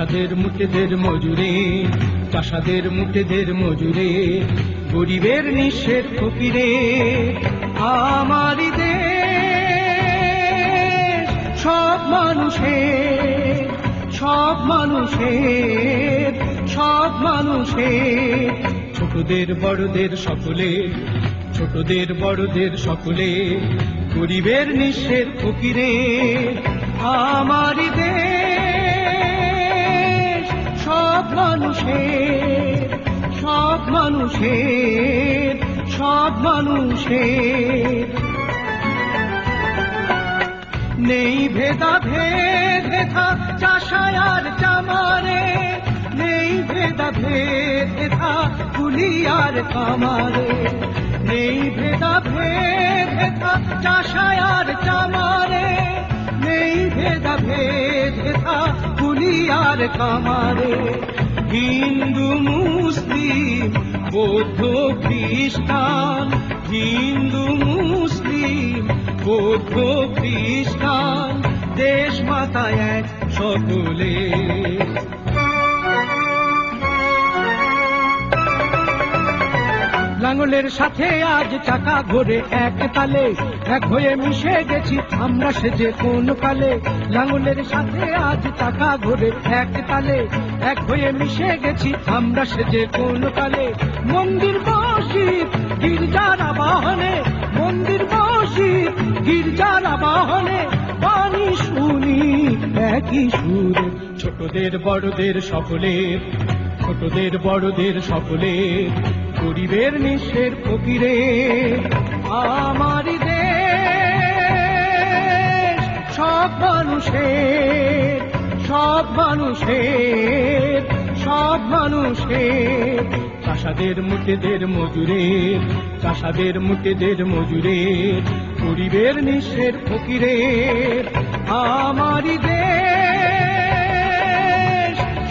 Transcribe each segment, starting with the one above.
চাষাদের মুটেদের মজুরে, চাষাদের মুটেদের মজুরে, গরিবের নিঃস্বের ফকিরে। আমারই দেশ সব মানুষের, সব মানুষের, সব মানুষের, ছোটদের বড়দের সকলে, ছোটদের বড়দের সকলে, গরিবের নিঃস্বের ফকিরে। আমারই দেশ সব মানুষের, সব মানুষের, সব মানুষের। নেই ভেদাভেদ হেথা চাষায় আর চামারে, নেই ভেদাভেদ হেথা কুলি আর কামারে, নেই ভেদাভেদ হেথা চাষায় আর চামারে, নেই ভেদাভেদ হেথা কুলি আর কামারে। হিন্দু মুসলিম বৌদ্ধ খ্রিস্টান, হিন্দু মুসলিম বৌদ্ধ খ্রিস্টান, দেশ মাতা এক সকলে। লাঙলের সাথে আজ চাকা ঘোরে এক তালে, এক হয়ে মিশে গেছি আমরা সেজে কোন কালে। লাঙলের সাথে আজ চাকা ঘোরে এক তালে, এক হয়ে মিশে গেছি আমরা সেজে কোন কালে। মন্দির মসজিদ গির্জার আবাহনে, মন্দির মসজিদ গির্জার আবাহনে, বাণী শুনি একই সুরে। ছোটদের বড়দের সকলে, ছোটদের বড়দের সকলে, গরিবের নিঃস্বের ফকিরে। আমারই দেশ সব মানুষের, সব মানুষের, সব মানুষের, চাষাদের মুটেদের মজুরে, চাষাদের মুটেদের মজুরে, গরিবের নিঃস্বের ফকিরে। আমারই দেশ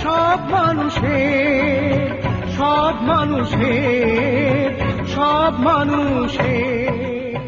সব মানুষের, সব মানুষের, সব মানুষের।